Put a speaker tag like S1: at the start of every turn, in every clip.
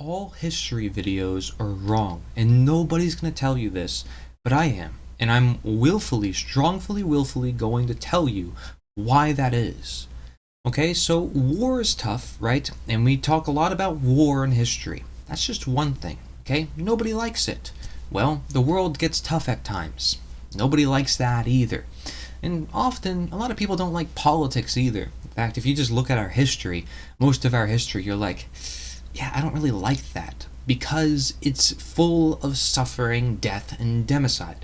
S1: all history videos are wrong, and nobody's going to tell you this, but I am. And I'm willfully going to tell you why that is. Okay, so war is tough, right? And we talk a lot about war in history. That's just one thing, okay? Nobody likes it. Well, the world gets tough at times. Nobody likes that either. And often, a lot of people don't like politics either. In fact, if you just look at our history, most of our history, you're like, yeah, I don't really like that, because it's full of suffering, death, and democide,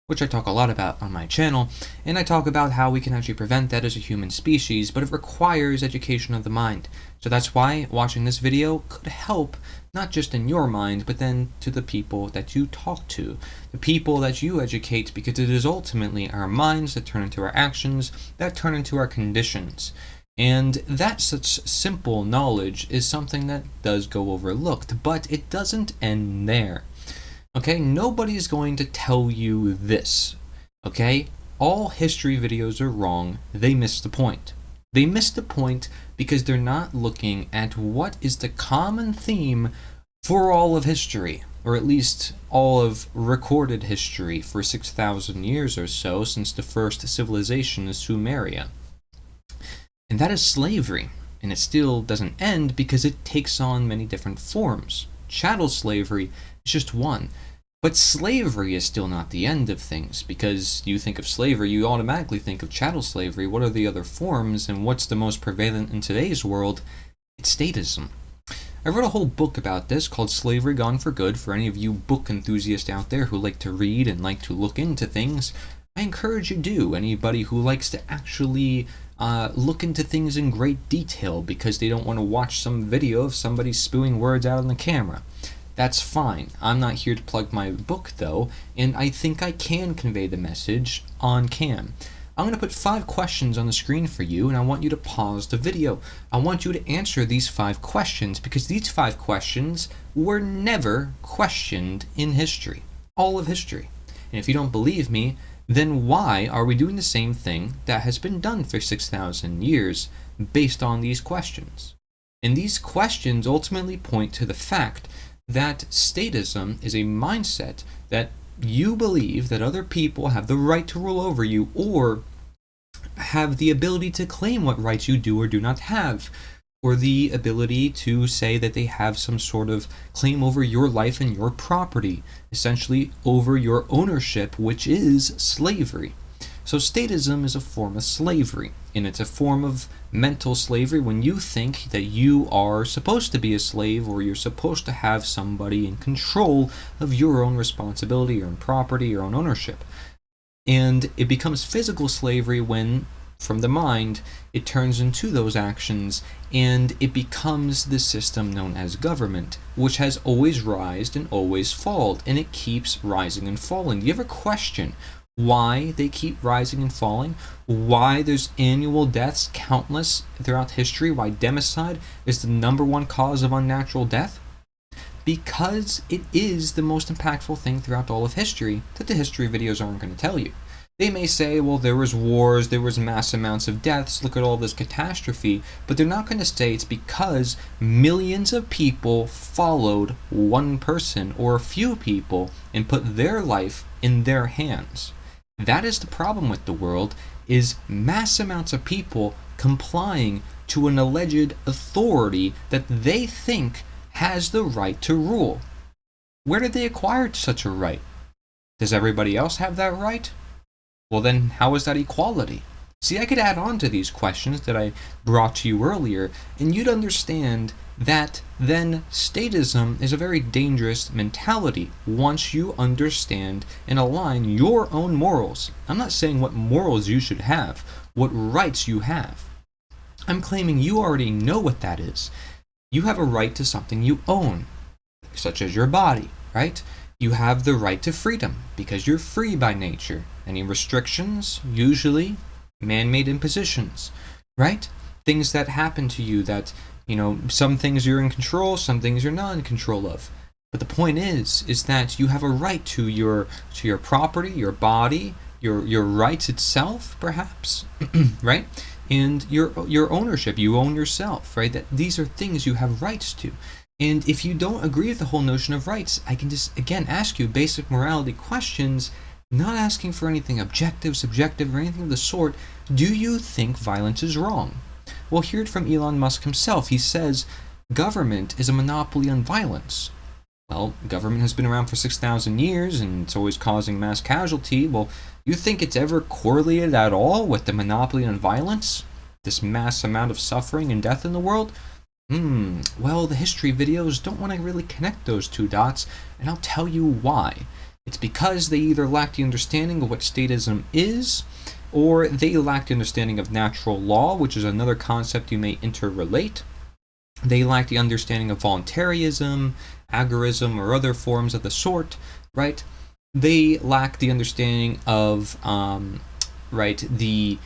S1: which I talk a lot about on my channel, and I talk about how we can actually prevent that as a human species, but it requires education of the mind. So that's why watching this video could help, not just in your mind, but then to the people that you talk to, the people that you educate, because it is ultimately our minds that turn into our actions, that turn into our conditions. And that such simple knowledge is something that does go overlooked, but it doesn't end there. Okay, nobody's going to tell you this. Okay, all history videos are wrong. They miss the point. They miss the point because they're not looking at what is the common theme for all of history, or at least all of recorded history for 6,000 years or so since the first civilization is Sumeria. And that is slavery, and it still doesn't end because it takes on many different forms. Chattel slavery is just one, but slavery is still not the end of things, because you think of slavery, you automatically think of chattel slavery. What are the other forms, and what's the most prevalent in today's world? It's statism. I wrote a whole book about this called Slavery Gone for Good. For any of you book enthusiasts out there who like to read and like to look into things, I encourage you to. Anybody who likes to actually look into things in great detail because they don't want to watch some video of somebody spewing words out on the camera. That's fine. I'm not here to plug my book though, and I think I can convey the message on cam. I'm going to put 5 questions on the screen for you, and I want you to pause the video. I want you to answer these 5 questions, because these 5 questions were never questioned in history. All of history. And if you don't believe me, then why are we doing the same thing that has been done for 6,000 years based on these questions? And these questions ultimately point to the fact that statism is a mindset that you believe that other people have the right to rule over you, or have the ability to claim what rights you do or do not have, or the ability to say that they have some sort of claim over your life and your property, essentially over your ownership, which is slavery. So statism is a form of slavery, and it's a form of mental slavery when you think that you are supposed to be a slave, or you're supposed to have somebody in control of your own responsibility, your own property, your own ownership. And it becomes physical slavery when, from the mind, it turns into those actions, and it becomes the system known as government, which has always risen and always fallen, and it keeps rising and falling. Do you ever question why they keep rising and falling? Why there's annual deaths, countless, throughout history? Why democide is the #1 cause of unnatural death? Because it is the most impactful thing throughout all of history that the history videos aren't going to tell you. They may say, well, there was wars, there was mass amounts of deaths, look at all this catastrophe, but they're not going to say it's because millions of people followed one person or a few people and put their life in their hands. That is the problem with the world, is mass amounts of people complying to an alleged authority that they think has the right to rule. Where did they acquire such a right? Does everybody else have that right? Well, then how is that equality? See, I could add on to these questions that I brought to you earlier, and you'd understand that then statism is a very dangerous mentality once you understand and align your own morals. I'm not saying what morals you should have, what rights you have. I'm claiming you already know what that is. You have a right to something you own, such as your body, right? You have the right to freedom because you're free by nature. Any restrictions? Usually man-made impositions, right? Things that happen to you that, some things you're in control, some things you're not in control of. But the point is that you have a right to your property, your body, your rights itself, perhaps, right? And your ownership. You own yourself, right? That these are things you have rights to. And if you don't agree with the whole notion of rights, I can just, again, ask you basic morality questions, not asking for anything objective, subjective, or anything of the sort. Do you think violence is wrong? Well, hear it from Elon Musk himself. He says, government is a monopoly on violence. Well, government has been around for 6,000 years, and it's always causing mass casualty. Well, you think it's ever correlated at all with the monopoly on violence? This mass amount of suffering and death in the world? Well, the history videos don't want to really connect those two dots, and I'll tell you why. It's because they either lack the understanding of what statism is, or they lack the understanding of natural law, which is another concept you may interrelate. They lack the understanding of voluntarism, agorism, or other forms of the sort, right? They lack the understanding of, the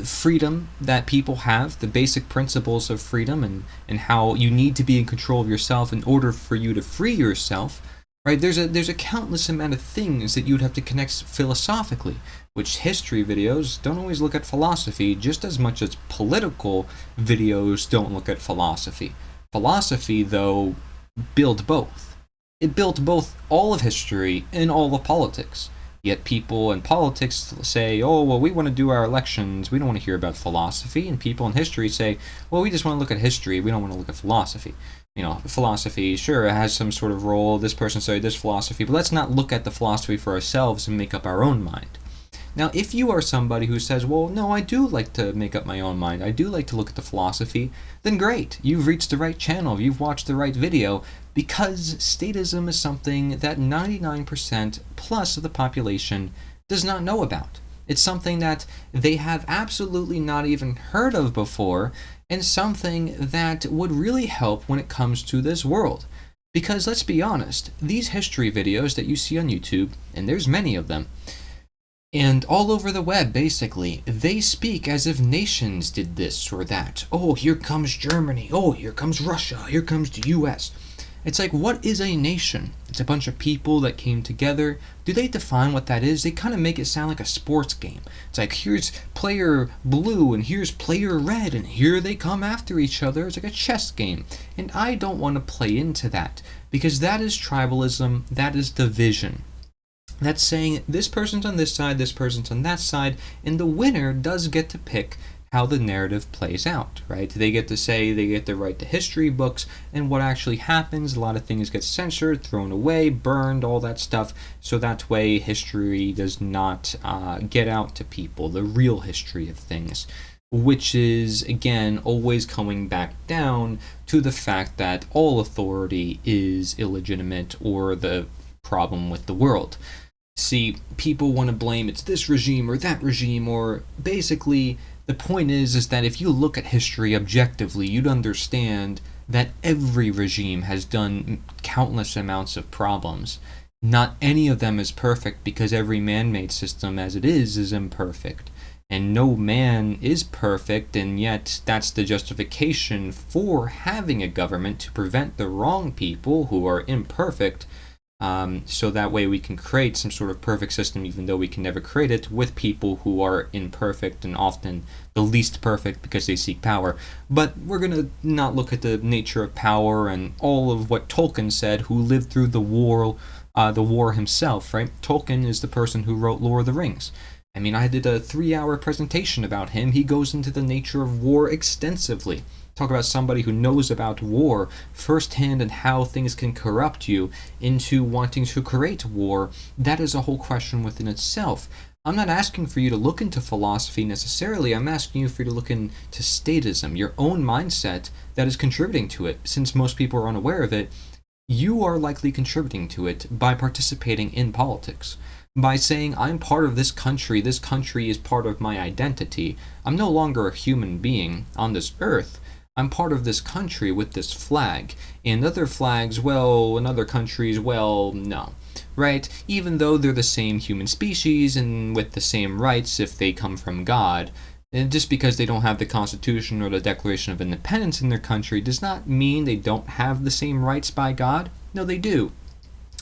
S1: freedom that people have, the basic principles of freedom, and how you need to be in control of yourself in order for you to free yourself, right? There's a countless amount of things that you'd have to connect philosophically, which history videos don't always look at philosophy just as much as political videos don't look at philosophy. Philosophy, though, built both. It built both all of history and all of politics. Yet people in politics say, oh, well, we want to do our elections. We don't want to hear about philosophy. And people in history say, well, we just want to look at history. We don't want to look at philosophy. Philosophy, sure, it has some sort of role. This person studied this philosophy, but let's not look at the philosophy for ourselves and make up our own mind. Now, if you are somebody who says, well, no, I do like to make up my own mind, I do like to look at the philosophy, then great. You've reached the right channel. You've watched the right video, because statism is something that 99% plus of the population does not know about. It's something that they have absolutely not even heard of before, and something that would really help when it comes to this world. Because let's be honest, these history videos that you see on YouTube, and there's many of them, and all over the web, basically, they speak as if nations did this or that. Oh, here comes Germany. Oh, here comes Russia. Here comes the US. It's like, what is a nation? It's a bunch of people that came together. Do they define what that is? They kind of make it sound like a sports game. It's like, here's player blue and here's player red, and here they come after each other. It's like a chess game. And I don't want to play into that, because that is tribalism. That is division. That's saying this person's on this side, this person's on that side, and the winner does get to pick how the narrative plays out, right? They get to say, they get to write the history books, and what actually happens, a lot of things get censored, thrown away, burned, all that stuff, so that way history does not get out to people, the real history of things, which is, again, always coming back down to the fact that all authority is illegitimate or the problem with the world. See, people want to blame it's this regime or that regime, or basically the point is that if you look at history objectively, you'd understand that every regime has done countless amounts of problems. Not any of them is perfect, because every man-made system as it is imperfect. And no man is perfect, and yet that's the justification for having a government, to prevent the wrong people who are imperfect, so that way we can create some sort of perfect system, even though we can never create it, with people who are imperfect and often the least perfect because they seek power. But we're going to not look at the nature of power and all of what Tolkien said, who lived through the war himself, right? Tolkien is the person who wrote Lord of the Rings. I mean, I did a 3-hour presentation about him. He goes into the nature of war extensively. Talk about somebody who knows about war firsthand and how things can corrupt you into wanting to create war. That is a whole question within itself. I'm not asking for you to look into philosophy necessarily. I'm asking you for you to look into statism, your own mindset that is contributing to it. Since most people are unaware of it, you are likely contributing to it by participating in politics. By saying, I'm part of this country is part of my identity. I'm no longer a human being on this earth. I'm part of this country with this flag. And other flags, well, in other countries, well, no. Right? Even though they're the same human species and with the same rights if they come from God, and just because they don't have the Constitution or the Declaration of Independence in their country does not mean they don't have the same rights by God. No, they do.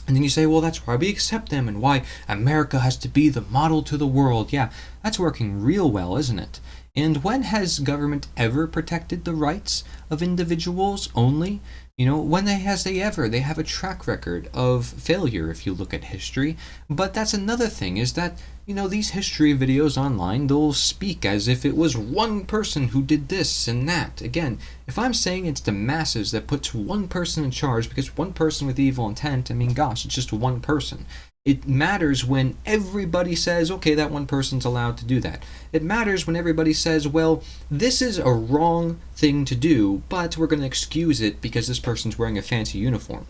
S1: And then you say, well, that's why we accept them and why America has to be the model to the world. Yeah, that's working real well, isn't it? And when has government ever protected the rights of individuals only? When has they ever? They have a track record of failure if you look at history. But that's another thing, is that, these history videos online, they'll speak as if it was one person who did this and that. Again, if I'm saying it's the masses that puts one person in charge, because one person with evil intent, I mean, gosh, it's just one person. It matters when everybody says, okay, that one person's allowed to do that. It matters when everybody says, well, this is a wrong thing to do, but we're going to excuse it because this person's wearing a fancy uniform,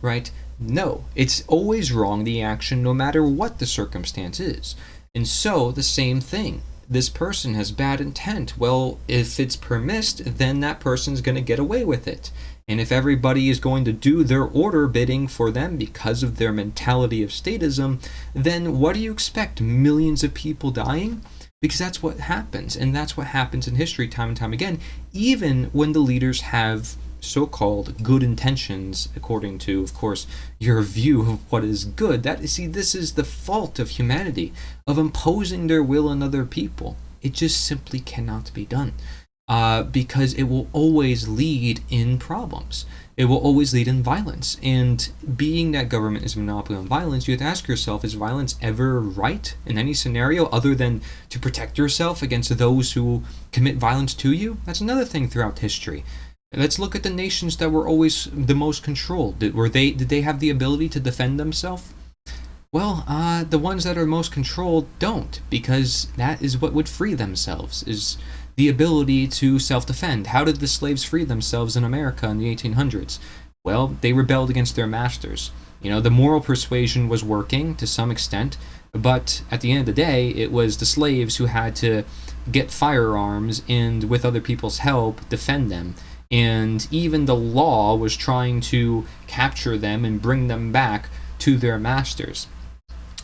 S1: right? No, it's always wrong, the action, no matter what the circumstance is. And so, the same thing. This person has bad intent. Well, if it's permissed, then that person's going to get away with it. And if everybody is going to do their order bidding for them because of their mentality of statism, then what do you expect? Millions of people dying? Because that's what happens, and that's what happens in history time and time again, even when the leaders have so-called good intentions, according to, of course, your view of what is good. This is the fault of humanity, of imposing their will on other people. It just simply cannot be done. Because it will always lead in problems. It will always lead in violence. And being that government is a monopoly on violence, you have to ask yourself, is violence ever right in any scenario other than to protect yourself against those who commit violence to you? That's another thing throughout history. Let's look at the nations that were always the most controlled. Did they have the ability to defend themselves? Well, the ones that are most controlled don't, because that is what would free themselves, is the ability to self-defend. How did the slaves free themselves in America in the 1800s? Well, they rebelled against their masters. The moral persuasion was working to some extent, but at the end of the day, it was the slaves who had to get firearms and, with other people's help, defend them. And even the law was trying to capture them and bring them back to their masters.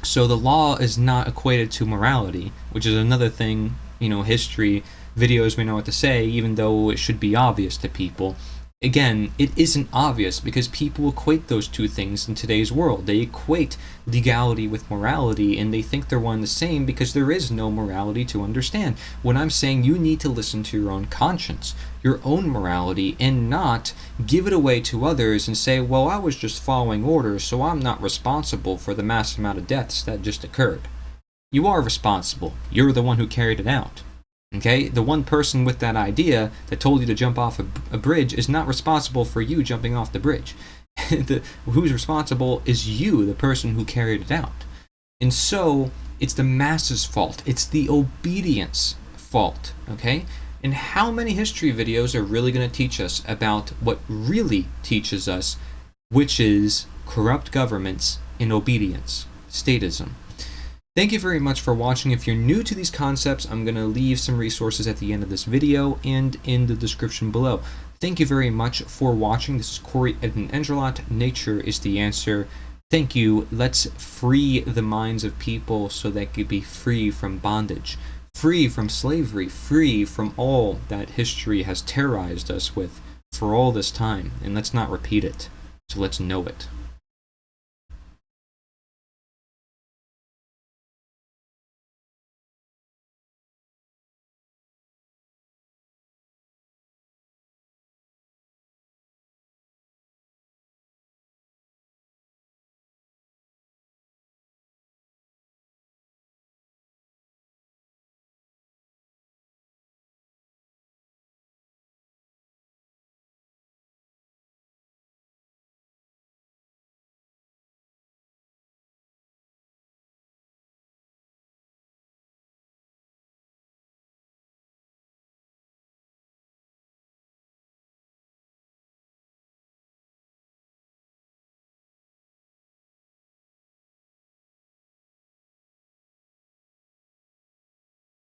S1: So the law is not equated to morality, which is another thing, history videos may know what to say, even though it should be obvious to people. Again, it isn't obvious because people equate those two things in today's world. They equate legality with morality, and they think they're one and the same because there is no morality to understand. When I'm saying you need to listen to your own conscience, your own morality, and not give it away to others and say, well, I was just following orders, so I'm not responsible for the massive amount of deaths that just occurred. You are responsible. You're the one who carried it out. Okay, the one person with that idea that told you to jump off a bridge is not responsible for you jumping off the bridge. Who's responsible is you, the person who carried it out. And so, it's the masses' fault. It's the obedience fault, okay? And how many history videos are really going to teach us about what really teaches us, which is corrupt governments and obedience, statism. Thank you very much for watching. If you're new to these concepts, I'm going to leave some resources at the end of this video and in the description below. Thank you very much for watching. This is Corey Edmund Engelot. Nature is the answer. Thank you. Let's free the minds of people so they could be free from bondage, free from slavery, free from all that history has terrorized us with for all this time. And let's not repeat it. So let's know it.